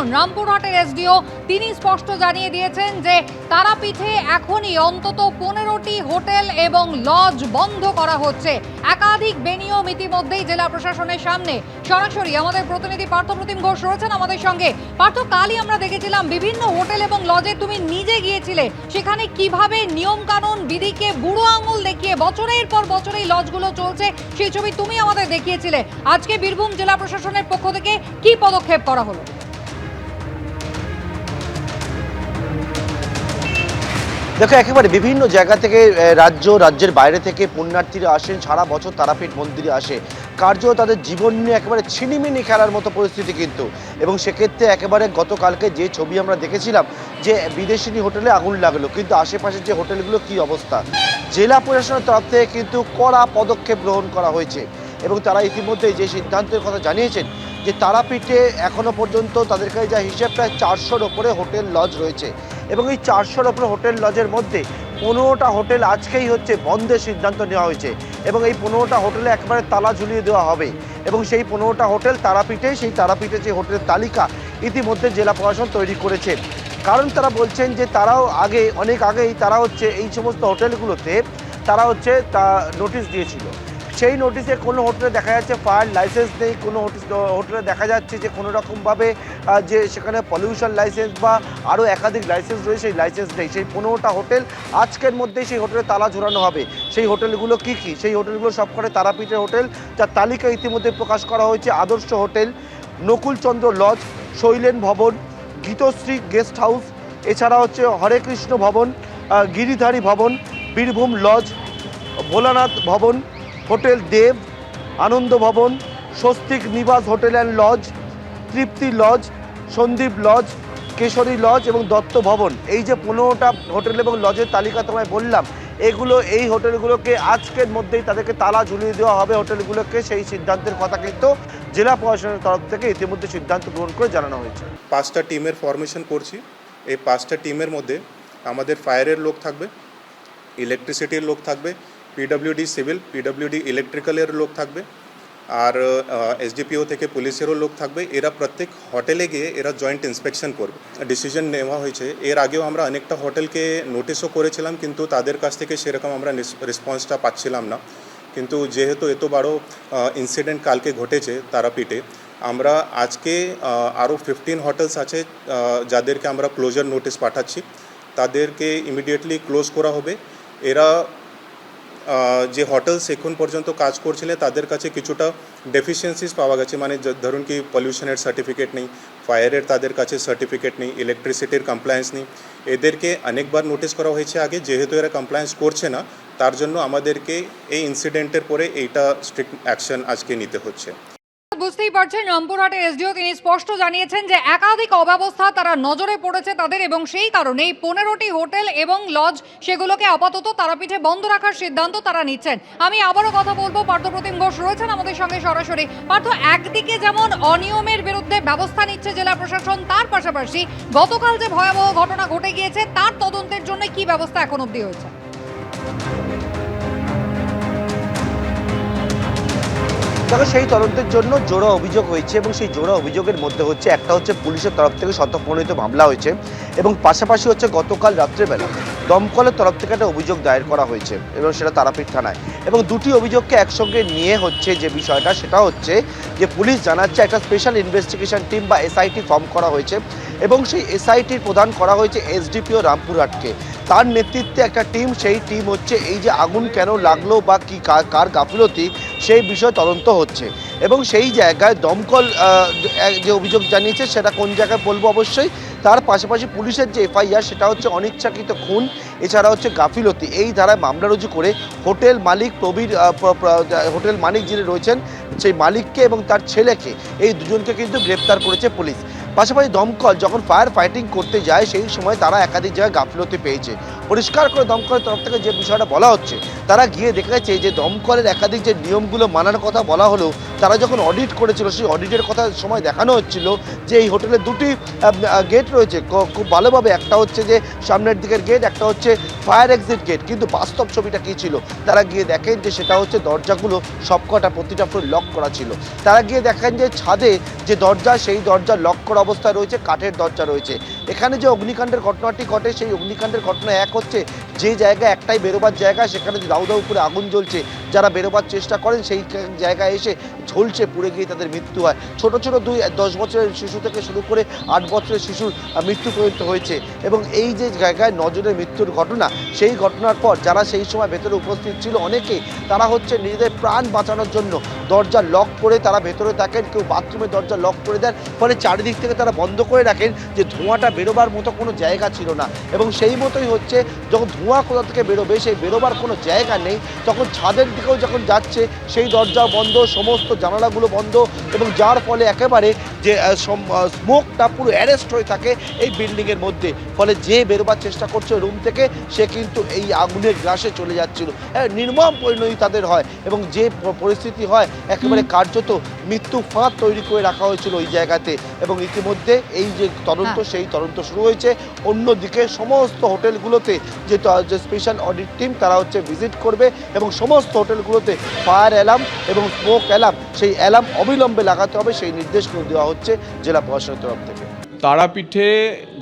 বর্ষণ রামপুরহাটের এসডিও তিনি স্পষ্ট জানিয়ে দিয়েছেন যে তারাপীঠে এখনই অন্তত 15টি হোটেল এবং লজ বন্ধ করা হচ্ছে। একাধিক বেনিয়ম ইতিমধ্যেই জেলা প্রশাসনের সামনে। সরাসরি আমাদের প্রতিনিধি পার্থপ্রতিম ঘোষ রয়েছেন আমাদের সঙ্গে। পার্থ, কালই আমরা দেখেছিলাম বিভিন্ন হোটেল এবং লজে তুমি নিজে গিয়েছিলে, সেখানে কিভাবে নিয়ম কানুন বিধিকে বুড়ো আঙুল দেখিয়ে বছরের পর বছর এই লজগুলো চলছে সেই ছবি তুমি আমাদের দেখিয়েছিলে। আজকে বীরভূম জেলা প্রশাসনের পক্ষ থেকে কি পদক্ষেপ করা হলো? দেখো, একেবারে বিভিন্ন জায়গা থেকে রাজ্যের বাইরে থেকে পুণ্যার্থীরা আসেন, সারা বছর তারাপীঠ মন্দিরে আসে। কার্য তাদের জীবন নিয়ে একেবারে ছিনিমিনি খেলার মতো পরিস্থিতি কিন্তু। এবং সেক্ষেত্রে একেবারে গতকালকে যে ছবি আমরা দেখেছিলাম যে বিদেশিনী হোটেলে আগুন লাগলো, কিন্তু আশেপাশের যে হোটেলগুলো কি অবস্থা। জেলা প্রশাসনের তরফ থেকে কিন্তু কড়া পদক্ষেপ গ্রহণ করা হয়েছে এবং তারা ইতিমধ্যে যে সিদ্ধান্তের কথা জানিয়েছেন যে তারাপীঠে এখনো পর্যন্ত তাদের কাছে যা হিসেব প্রায় 400-র ওপরে হোটেল লজ রয়েছে এবং এই 400-র ওপরে হোটেল লজের মধ্যে 15টা হোটেল আজকেই বন্ধের সিদ্ধান্ত নেওয়া হয়েছে এবং এই 15টা হোটেলে একেবারে তালা ঝুলিয়ে দেওয়া হবে এবং সেই 15টা হোটেল তারাপীঠে যে হোটেলের তালিকা ইতিমধ্যে জেলা প্রশাসন তৈরি করেছে। কারণ তারা বলছেন যে তারাও অনেক আগেই তারা এই সমস্ত হোটেলগুলোতে তারা নোটিশ দিয়েছিল। সেই নোটিশে কোনো হোটেলে দেখা যাচ্ছে ফায়ার লাইসেন্স নেই, কোনো হোটেলে দেখা যাচ্ছে যে কোনো রকমভাবে যে সেখানে পলিউশন লাইসেন্স বা আরও একাধিক লাইসেন্স রয়েছে, সেই লাইসেন্স নেই। সেই 15টা হোটেল আজকের মধ্যেই সেই হোটেলে তালা ঝোলানো হবে। সেই হোটেলগুলো কি সেই হোটেলগুলো সবকটা তারাপীঠের হোটেল, যার তালিকা ইতিমধ্যে প্রকাশ করা হয়েছে। আদর্শ হোটেল, নকুলচন্দ্র লজ, শৈলেন ভবন, গীতশ্রী গেস্ট হাউস, এছাড়া হরে কৃষ্ণ ভবন, গিরিধারী ভবন, বীরভূম লজ, ভোলানাথ ভবন, hotel Dev, Ananda Bhavan, Swastik Nibas hotel and lodge, Tripti lodge, Sandip lodge, Keshari lodge এবং দত্ত ভবন। এই যে 15টা হোটেল এবং লজের তালিকা তোমায় বললাম, এই হোটেলগুলোকে আজকের মধ্যেই তাদেরকে তালা ঝুলিয়ে দেওয়া হবে হোটেলগুলোকে। সেই সিদ্ধান্তের কথা কিন্তু জেলা প্রশাসনের তরফ থেকে ইতিমধ্যে সিদ্ধান্ত গ্রহণ করে জানানো হয়েছে। 5টা টিমের ফরমেশন করছি। এই 5টা টিমের মধ্যে আমাদের ফায়ারের লোক থাকবে, ইলেকট্রিসিটির লোক থাকবে, পিডব্লিউডি সিভিল, পিডব্লিউডি ইলেকট্রিক্যালের লোক থাকবে, আর এসডিপিও থেকে পুলিশেরও লোক থাকবে। এরা প্রত্যেক হোটেলে গিয়ে এরা জয়েন্ট ইন্সপেকশন করবে। ডিসিশন নেওয়া হয়েছে। এর আগেও আমরা অনেকটা হোটেলকে নোটিশও করেছিলাম, কিন্তু তাদের কাছ থেকে সেরকম আমরা রেসপন্সটা পাচ্ছিলাম না। কিন্তু যেহেতু এত বড় ইনসিডেন্ট কালকে ঘটেছে তারাপীঠে, আমরা আজকে আরও 15 হোটেলস আছে যাদেরকে আমরা ক্লোজার নোটিশ পাঠাচ্ছি। তাদেরকে ইমিডিয়েটলি ক্লোজ করা হবে। এরা যে হোটেলস এখন পর্যন্ত কাজ করছিলেন তাদের কাছে কিছুটা ডেফিসিয়েন্সিস পাওয়া গেছে, মানে ধরুন কি পলিউশনের সার্টিফিকেট নেই, ফায়ারের তাদের কাছে সার্টিফিকেট নেই, ইলেকট্রিসিটির কমপ্লায়েন্স নেই। এদেরকে অনেকবার নোটিশ করা হয়েছে আগে, যেহেতু এরা কমপ্লায়েন্স করছে না তার জন্য আমাদেরকে এই ইনসিডেন্টের পরে এইটা স্ট্রিক্ট অ্যাকশন আজকে নিতে হচ্ছে। বুঝতেই পারছেন, রামপুরহাটের এসডিও তিনি স্পষ্ট জানিয়েছেন যে একাধিক অব্যবস্থা তারা নজরে পড়েছে তাদের এবং সেই কারণে 15টি হোটেল এবং লজ সেগুলোকে আপাতত তারাপীঠে বন্ধ রাখার সিদ্ধান্ত তারা নিচ্ছেন। আমি আবারও কথা বলবো, পার্থপ্রতিম ঘোষ রয়েছেন আমাদের সঙ্গে সরাসরি। পার্থ, একদিকে যেমন অনিয়মের বিরুদ্ধে ব্যবস্থা নিচ্ছে জেলা প্রশাসন, তার পাশাপাশি গতকাল যে ভয়াবহ ঘটনা ঘটে গিয়েছে তার তদন্তের জন্য কি ব্যবস্থা এখন অবধি হয়েছে? দেখো, সেই তদন্তের জন্য জোড়া অভিযোগ হয়েছে এবং সেই জোড়া অভিযোগের মধ্যে একটা পুলিশের তরফ থেকে স্বতঃপ্রণোদিত মামলা হয়েছে এবং পাশাপাশি গতকাল রাত্রেবেলা দমকলের তরফ থেকে একটা অভিযোগ দায়ের করা হয়েছে এবং সেটা তারাপীঠ থানায়। এবং দুটি অভিযোগকে একসঙ্গে নিয়ে যে বিষয়টা সেটা যে পুলিশ জানাচ্ছে একটা স্পেশাল ইনভেস্টিগেশন টিম বা এসআইটি ফর্ম করা হয়েছে এবং সেই এসআইটির প্রদান করা হয়েছে এসডিপিও রামপুরহাটকে। তার নেতৃত্বে একটা টিম, সেই টিম এই যে আগুন কেন লাগলো বা কি কার গাফিলতি সেই বিষয়ে তদন্ত হচ্ছে এবং সেই জায়গায় দমকল যে অভিযোগ জানিয়েছে সেটা কোন জায়গায় বলবো অবশ্যই। তার পাশাপাশি পুলিশের যে এফআইআর সেটা অনিচ্ছাকৃত খুন, এছাড়া গাফিলতি। এই ধারায় মামলা রুজু করে হোটেল মালিক হোটেল মালিক যিনি রয়েছেন সেই মালিককে এবং তার ছেলেকে, এই দুজনকে কিন্তু গ্রেপ্তার করেছে পুলিশ। পাশাপাশি দমকল যখন ফায়ার ফাইটিং করতে যায় সেই সময় তারা একাধিক জায়গায় গাফিলতি পেয়েছে। পরিষ্কার করে দমকলের তরফ থেকে যে বিষয়টা বলা হচ্ছে, তারা গিয়ে দেখেছে যে দমকলের একাধিক যে নিয়মগুলো মানার কথা বলা হলো, তারা যখন অডিট করেছিল সেই অডিটের কথা সময় দেখানো হচ্ছিল যে এই হোটেলে দুটি গেট রয়েছে খুব ভালোভাবে, একটা হচ্ছে যে সামনের দিকের গেট, একটা হচ্ছে ফায়ার এক্সিট গেট। কিন্তু বাস্তব ছবিটা কী ছিল, তারা গিয়ে দেখেন যে সেটা হচ্ছে দরজাগুলো সবকটা প্রতিটা ফ্লোর লক করা ছিল। তারা গিয়ে দেখেন যে ছাদে যে দরজা, সেই দরজা লক করা অবস্থায় রয়েছে, কাঠের দরজা রয়েছে। এখানে যে অগ্নিকাণ্ডের ঘটনাটি ঘটে, সেই অগ্নিকাণ্ডের ঘটনা এক হচ্ছে যে জায়গায় একটাই বেরোবার জায়গা, সেখানে দাউ দাউ করে আগুন জ্বলছে, যারা বেরোবার চেষ্টা করেন সেই জায়গায় এসে ঝলসে পুড়ে গিয়ে তাদের মৃত্যু হয়। ছোট ছোট 10 বছরের শিশু থেকে শুরু করে 8 বছরের শিশুর মৃত্যু পর্যন্ত হয়েছে। এবং এই যে জায়গায় নজরের মৃত্যুর ঘটনা, সেই ঘটনার পর যারা সেই সময় ভেতরে উপস্থিত ছিল অনেকে, তারা হচ্ছে নিজেদের প্রাণ বাঁচানোর জন্য দরজা লক করে তারা ভেতরে থাকেন, কেউ বাথরুমের দরজা লক করে দেন, ফলে চারিদিক থেকে তারা বন্ধ করে রাখেন যে ধোঁয়াটা বেরোবার মতো কোনো জায়গা ছিল না। এবং সেই মতোই হচ্ছে যখন ধোঁয়া কোথা থেকে বেরোবে, সেই বেরোবার কোনো জায়গা নেই, তখন ছাদের দিকেও যখন যাচ্ছে সেই দরজা বন্ধ, সমস্ত জানালাগুলো বন্ধ, এবং যার ফলে একেবারে যে স্মোকটা পুরো অ্যারেস্ট হয়ে থাকে এই বিল্ডিংয়ের মধ্যে। ফলে যে বেরোবার চেষ্টা করছে রুম থেকে, সে কিন্তু এই আগুনের গ্রাসে চলে যাচ্ছিল। নির্মম পরিণতি তাদের হয়, এবং যে পরিস্থিতি হয় একেবারে কার্যত মৃত্যু ফাঁদ তৈরি করে রাখা হয়েছিল ওই জায়গাতে। এবং ইতিমধ্যে এই যে তদন্ত, সেই তদন্ত শুরু হয়েছে। অন্যদিকে সমস্ত হোটেলগুলোতে যে স্পেশাল অডিট টিম, তারা হচ্ছে ভিজিট করবে এবং সমস্ত হোটেলগুলোতে ফায়ার অ্যালার্ম এবং স্মোক অ্যালার্ম, সেই অ্যালার্ম অবিলম্বে লাগাতে হবে, সেই নির্দেশগুলো দেওয়া হচ্ছে জেলা প্রশাসনের তরফ থেকে। তারাপীঠে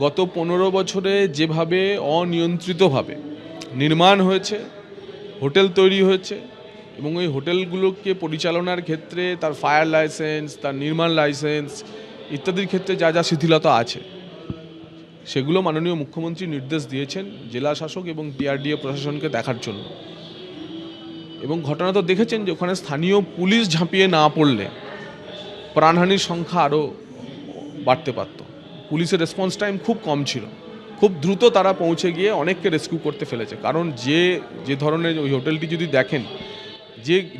গত 15 বছরে যেভাবে অনিয়ন্ত্রিতভাবে নির্মাণ হয়েছে, হোটেল তৈরি হয়েছে, এবং ওই হোটেলগুলোকে পরিচালনার ক্ষেত্রে তার ফায়ার লাইসেন্স, তার নির্মাণ লাইসেন্স ইত্যাদির ক্ষেত্রে যা যা শিথিলতা আছে, সেগুলো মাননীয় মুখ্যমন্ত্রী নির্দেশ দিয়েছেন জেলা শাসক এবং পিআরডিএ প্রশাসনকে দেখার জন্য। এবং ঘটনা তো দেখেছেন যে ওখানে স্থানীয় পুলিশ ঝাঁপিয়ে না পড়লে প্রাণহানির সংখ্যা আরও বাড়তে পারত। পুলিশের রেসপন্স টাইম খুব কম ছিল, খুব দ্রুত তারা পৌঁছে গিয়ে অনেককে রেস্কিউ করতে ফেলেছে। কারণ যে ধরনের ওই হোটেলটি যদি দেখেন,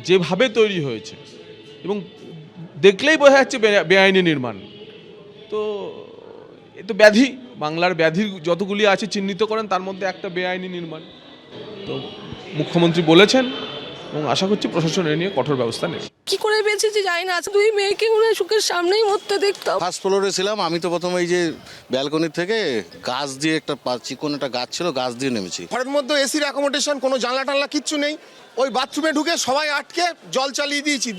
যেভাবে তৈরি হয়েছে, এবং দেখলেই বোঝা যাচ্ছে বেআইনি নির্মাণ। তো এ তো ব্যাধি, বাংলার ব্যাধির যতগুলি আছে চিহ্নিত করেন, তার মধ্যে একটা বেআইনি নির্মাণ। তো মুখ্যমন্ত্রী বলেছেন, এবং আশা করছি প্রশাসন এ নিয়ে কঠোর ব্যবস্থা নেবে। কি করে বেঁচেছি জানি না, দুই মেয়েকে মনে সুখের সামনেই মরতে দেখতাম। ফার্স্ট ফ্লোরে ছিলাম আমি, তো প্রথমে এই যে ব্যালকনি থেকে গাছ দিয়ে একটা চিকন একটা গাছ ছিল, গাছ দিয়ে নেমেছি। ঘরের মধ্যে এসির অ্যাকোমোডেশন, কোনো জানলা টানলা কিচ্ছু নেই। ওই বাথরুমে ঢুকে সবাই আটকে জল চালিয়ে দিয়েছি।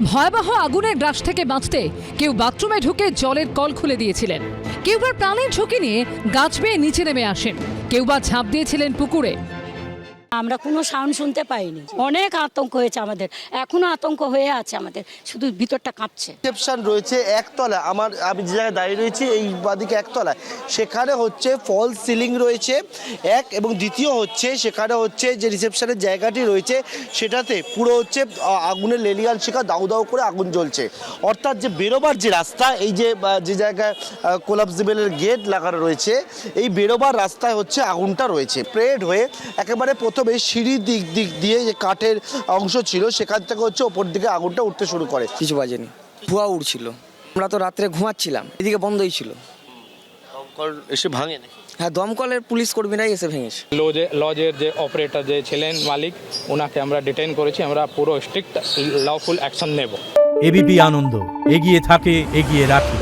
ভয়াবহ আগুনের গ্রাস থেকে বাঁচতে কেউ বাথরুমে ঢুকে জলের কল খুলে দিয়েছিলেন, কেউ বা প্রাণের ঝুঁকি নিয়ে গাছ বেয়ে নিচে নেমে আসেন, কেউ বা ঝাঁপ দিয়েছিলেন পুকুরে। আমরা কোনো সাউন্ড শুনতে পাইনি, অনেক আতঙ্ক হয়েছে আমাদের, এখনো আতঙ্ক হয়ে আছে আমাদের, শুধু ভিতরটা কাঁপছে। রিসেপশন রয়েছে একতলা, আমি যে জায়গায় দাঁড়িয়ে রয়েছি এই বাদিকে একতলায়, সেখানে হচ্ছে ফল সিলিং রয়েছে এক, এবং দ্বিতীয় হচ্ছে সেখানে হচ্ছে যে রিসেপশনের জায়গাটি রয়েছে সেটাতে পুরো হচ্ছে আগুনের লেলিয়ান শিখা দাউ দাউ করে আগুন জ্বলছে। অর্থাৎ যে বেরোবার যে রাস্তা, এই যে জায়গায় কোলাপসিবলের গেট লাগানো রয়েছে, এই বেরোবার রাস্তায় হচ্ছে আগুনটা রয়েছে। স্প্রেড হয়ে একেবারে প্রথমে সিঁড়ির দিক দিয়ে যে কাঠের অংশ ছিল, সেখান থেকে হচ্ছে ওপর দিকে আগুনটা উঠতে শুরু করে। কিছু বাজেনি, ধোঁয়া উঠছিল, আমরা তো রাত্রে ঘুমাচ্ছিলাম, এদিকে বন্ধই ছিল। দমকল এসে ভাঙে নাকি? হ্যাঁ, দমকলের পুলিশ কর্মীরাই এসে ভেঙেছে। লজের যে অপারেটর যে ছিলেন মালিক, ওনাকে আমরা ডিটেইন করেছি। আমরা পুরো স্ট্রিক্ট লফুল অ্যাকশন নেব। এবিপি আনন্দ, এগিয়ে থাকে, এগিয়ে রাখে।